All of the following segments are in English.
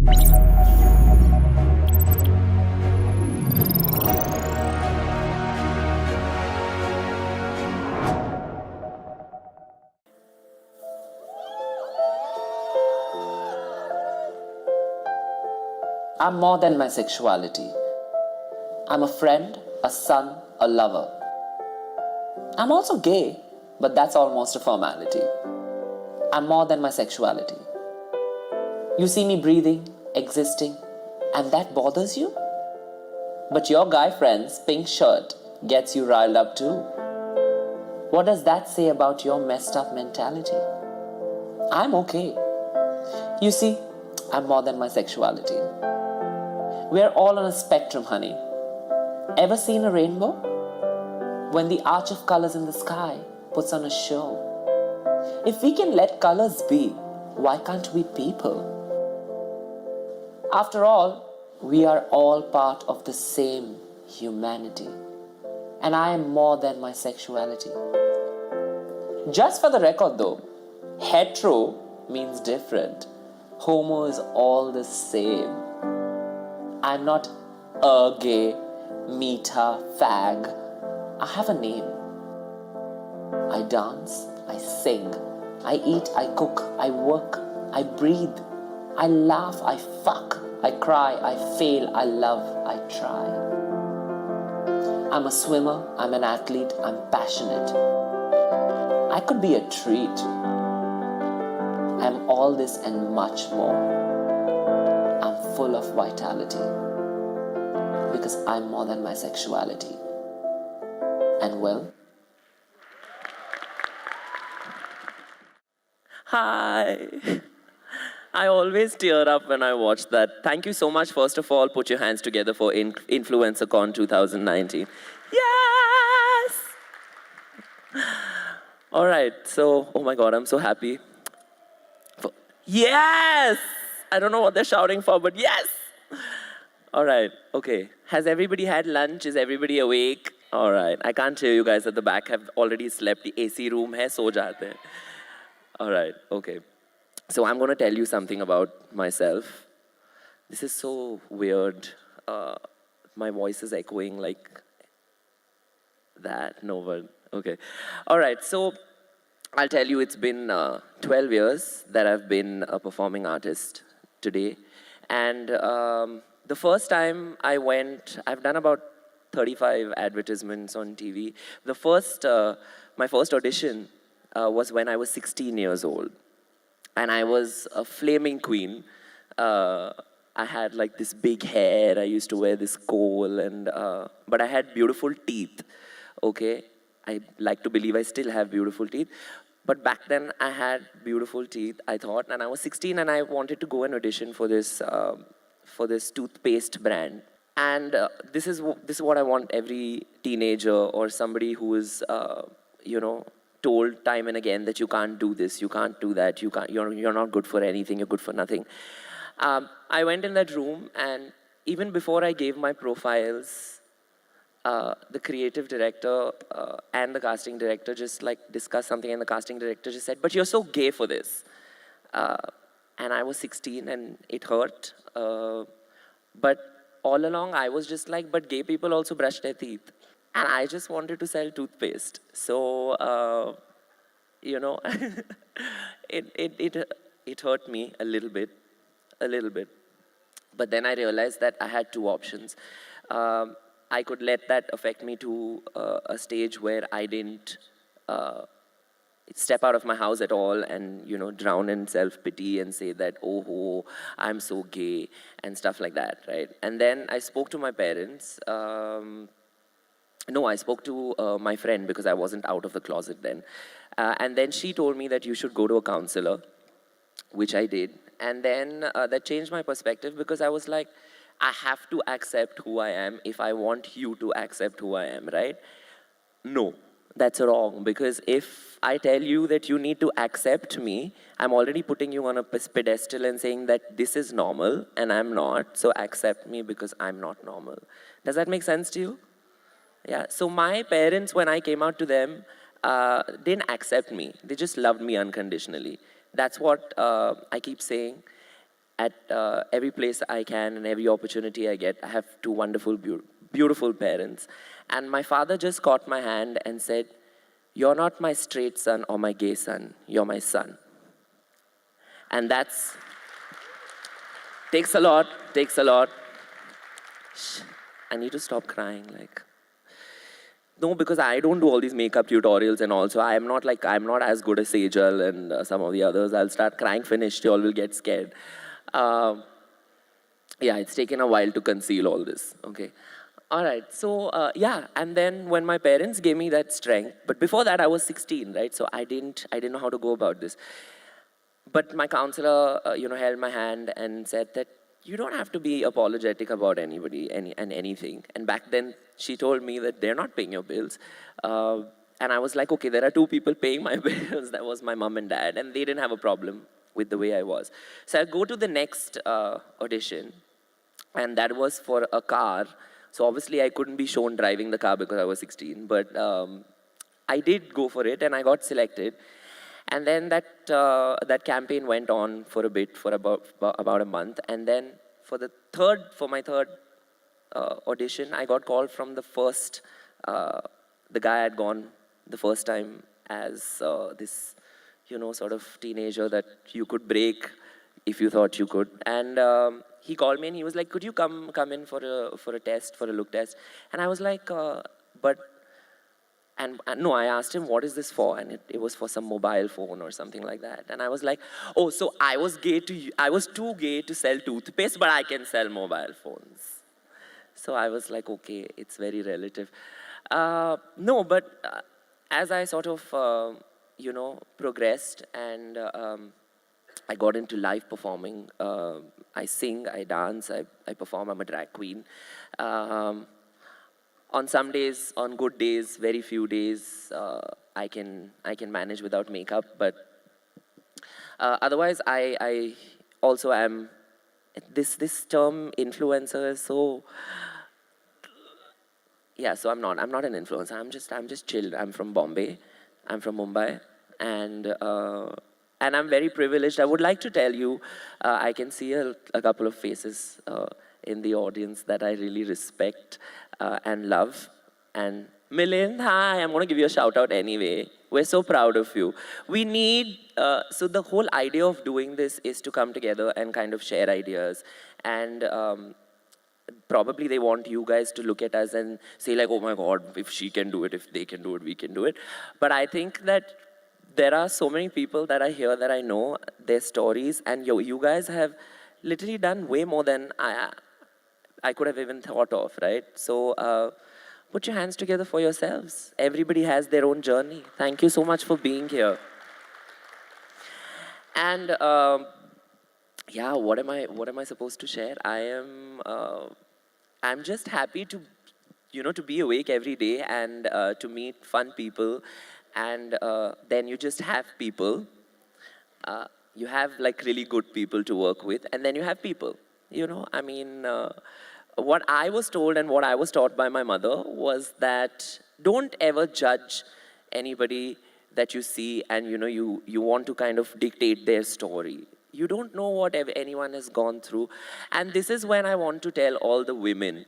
I'm more than my sexuality. I'm a friend, a son, a lover. I'm also gay, but that's almost a formality. I'm more than my sexuality. You see me breathing, existing, and that bothers you? But your guy friend's pink shirt gets you riled up too. What does that say about your messed up mentality? I'm okay. You see, I'm more than my sexuality. We're all on a spectrum, honey. Ever seen a rainbow? When the arch of colors in the sky puts on a show. If we can let colors be, why can't we people? After all, we are all part of the same humanity. And I am more than my sexuality. Just for the record though, hetero means different. Homo is all the same. I'm not a gay, meta, fag. I have a name. I dance, I sing, I eat, I cook, I work, I breathe, I laugh, I fuck, I cry, I fail, I love, I try. I'm a swimmer, I'm an athlete, I'm passionate. I could be a treat. I'm all this and much more. I'm full of vitality because I'm more than my sexuality. And well, hi. I always tear up when I watch that. Thank you so much. First of all, put your hands together for InfluencerCon 2019. Yes! All right, so, oh my God, I'm so happy. Yes! I don't know what they're shouting for, but yes! All right, okay. Has everybody had lunch? Is everybody awake? All right, I can't hear you guys at the back. Have already slept. The AC room hai, so jaate hain. All right, okay. So I'm going to tell you something about myself. This is so weird. My voice is echoing like that. No, but okay. All right, so I'll tell you, it's been 12 years that I've been a performing artist today. And the first time I went, I've done about 35 advertisements on TV. My first audition was when I was 16 years old. And I was a flaming queen. I had like this big hair. I used to wear this kohl, but I had beautiful teeth. Okay, I like to believe I still have beautiful teeth. But back then I had beautiful teeth, I thought, and I was 16 and I wanted to go and audition for this toothpaste brand. And this is what I want every teenager or somebody who is, told time and again that you can't do this, you can't do that, you're not good for anything, you're good for nothing. I went in that room, and even before I gave my profiles, the creative director and the casting director just like discussed something, and the casting director just said, "But you're so gay for this." And I was 16 and it hurt. But all along I was just like, but gay people also brush their teeth. And I just wanted to sell toothpaste. So, it hurt me a little bit. But then I realized that I had two options. I could let that affect me to a stage where I didn't step out of my house at all and, drown in self-pity and say that, oh, I'm so gay and stuff like that, right? And then I spoke to my parents. I spoke to my friend because I wasn't out of the closet then. And then she told me that you should go to a counselor, which I did. And then that changed my perspective because I was like, I have to accept who I am if I want you to accept who I am, right? No, that's wrong, because if I tell you that you need to accept me, I'm already putting you on a pedestal and saying that this is normal and I'm not, so accept me because I'm not normal. Does that make sense to you? Yeah, so my parents, when I came out to them, didn't accept me. They just loved me unconditionally. That's what I keep saying. at every place I can and every opportunity I get. I have two wonderful, beautiful parents. And my father just caught my hand and said, "You're not my straight son or my gay son, you're my son." And that's, takes a lot, takes a lot. Shh, I need to stop crying, like. No, because I don't do all these makeup tutorials and all, so I'm not as good as Sejal and some of the others. I'll start crying, finished, you all will get scared. Yeah, it's taken a while to conceal all this, okay. All right, so yeah, and then when my parents gave me that strength, but before that I was 16, right? So I didn't know how to go about this. But my counselor, held my hand and said that you don't have to be apologetic about anybody and anything. And back then, she told me that they're not paying your bills. And I was like, okay, there are two people paying my bills. That was my mom and dad, and they didn't have a problem with the way I was. So I go to the next audition, and that was for a car. So obviously, I couldn't be shown driving the car because I was 16, but I did go for it, and I got selected. And then that campaign went on for a bit, for about a month. And then for my third audition, I got called from the first, the guy had gone the first time as this, sort of teenager that you could break if you thought you could. And he called me and he was like, "Could you come in for a test, for a look test?" And I was like, but. And no, I asked him, "What is this for?" And it was for some mobile phone or something like that. And I was like, "Oh, so I was too gay to sell toothpaste, but I can sell mobile phones." So I was like, okay, it's very relative. No, but as I sort of, progressed and I got into live performing, I sing, I dance, I perform, I'm a drag queen. On some days, on good days, very few days, I can manage without makeup. But otherwise, I also am. This term influencer is so. Yeah, so I'm not an influencer. I'm just chilled. I'm from Bombay. I'm from Mumbai, and I'm very privileged. I would like to tell you, I can see a couple of faces in the audience that I really respect and love. And Milind, hi, I'm going to give you a shout out anyway. We're so proud of you. We need, so the whole idea of doing this is to come together and kind of share ideas. And probably they want you guys to look at us and say like, "Oh my God, if she can do it, if they can do it, we can do it." But I think that there are so many people that I hear, that I know their stories, and you guys have literally done way more than I could have even thought of, right? So put your hands together for yourselves. Everybody has their own journey. Thank you so much for being here. And yeah, what am I supposed to share? I'm just happy to, to be awake every day and to meet fun people. And then you just have people. You have like really good people to work with, and then you have people. What I was told and what I was taught by my mother was that don't ever judge anybody that you see and you want to kind of dictate their story. You don't know what anyone has gone through. And this is when I want to tell all the women,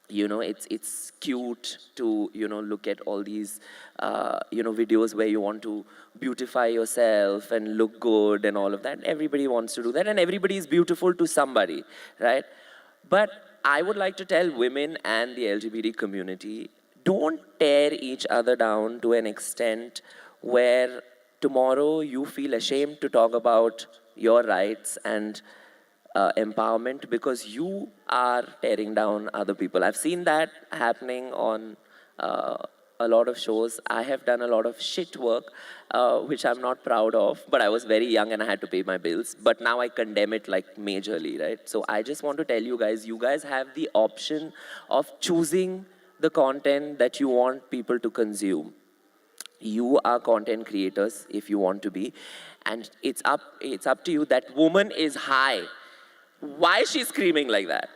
it's cute to look at all these videos where you want to beautify yourself and look good and all of that. Everybody wants to do that, and everybody is beautiful to somebody, right? But I would like to tell women and the LGBT community, don't tear each other down to an extent where tomorrow you feel ashamed to talk about your rights and empowerment because you are tearing down other people. I've seen that happening on a lot of shows. I have done a lot of shit work, which I'm not proud of, but I was very young and I had to pay my bills. But now I condemn it like majorly, right? So I just want to tell you guys have the option of choosing the content that you want people to consume. You are content creators if you want to be, and it's up to you. That woman is high. Why is she screaming like that?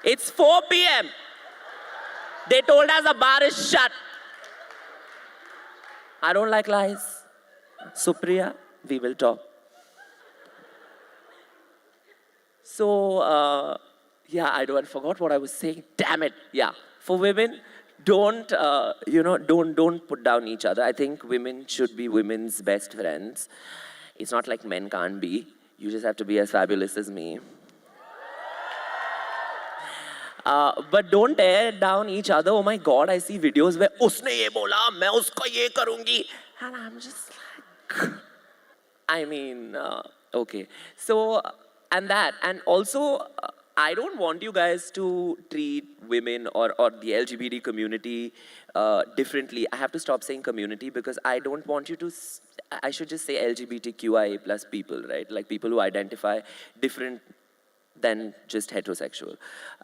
It's 4 p.m. They told us the bar is shut. I don't like lies. Supriya, we will talk. So, yeah, I forgot what I was saying. Damn it. Yeah. For women, don't put down each other. I think women should be women's best friends. It's not like men can't be. You just have to be as fabulous as me. But don't tear down each other. Oh my God, I see videos where उसने ये बोला, मैं उसको ये करूँगी. And I'm just like, I mean, okay. So, and also, I don't want you guys to treat women or the LGBT community differently. I have to stop saying community because I don't want you to, I should just say LGBTQIA plus people, right? Like people who identify different than just heterosexual.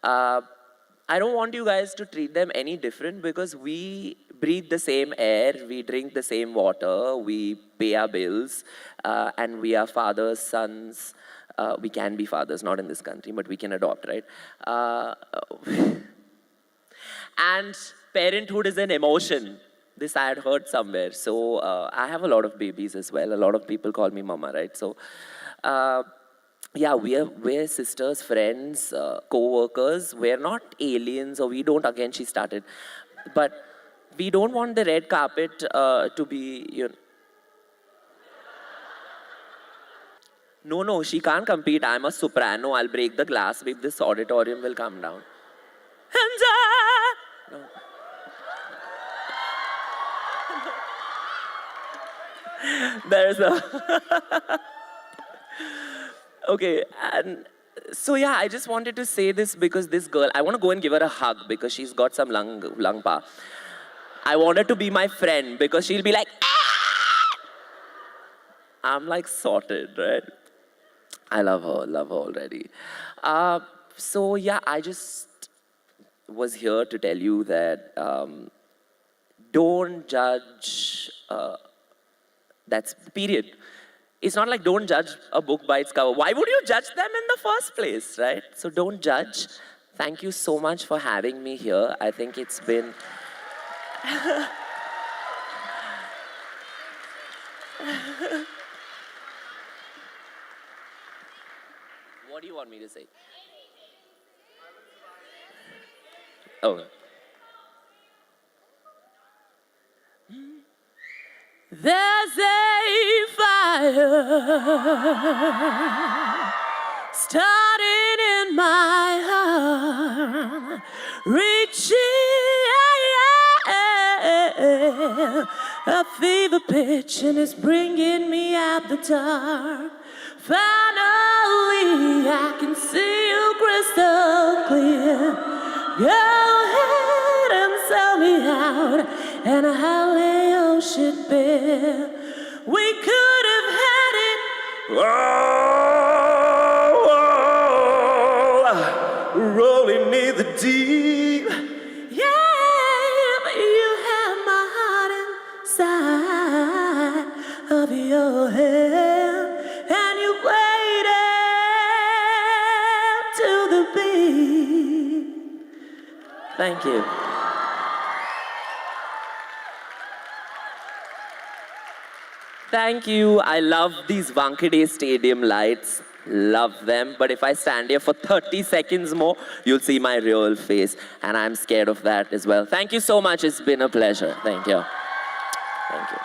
I don't want you guys to treat them any different because we breathe the same air, we drink the same water, we pay our bills, and we are fathers, sons. We can be fathers, not in this country, but we can adopt, right? And parenthood is an emotion. This I had heard somewhere. So I have a lot of babies as well. A lot of people call me mama, right? So yeah, we're sisters, friends, co-workers. We're not aliens, or we don't, again, she started. But we don't want the red carpet to be, No, she can't compete. I'm a soprano. I'll break the glass if this auditorium will come down. No. There's a... Okay, and so yeah, I just wanted to say this because this girl, I want to go and give her a hug because she's got some lung pa. I want her to be my friend because she'll be like, ah! I'm like sorted, right? I love her already. So yeah, I just was here to tell you that don't judge, that's period. It's not like don't judge a book by its cover. Why would you judge them in the first place, right? So don't judge. Thank you so much for having me here. I think it's been... What do you want me to say? Oh. There's a fire starting in my heart, reaching a fever pitch, and it's bringing me out the dark. Finally, I can see you crystal clear. Go ahead and sell me out, and how you should bear. We could have had it. Rolling in the deep. Yeah, but you have my heart inside of your hand, and you waited to the beat. Thank you. Thank you. I love these Wankhede Stadium lights. Love them. But if I stand here for 30 seconds more, you'll see my real face. And I'm scared of that as well. Thank you so much. It's been a pleasure. Thank you. Thank you.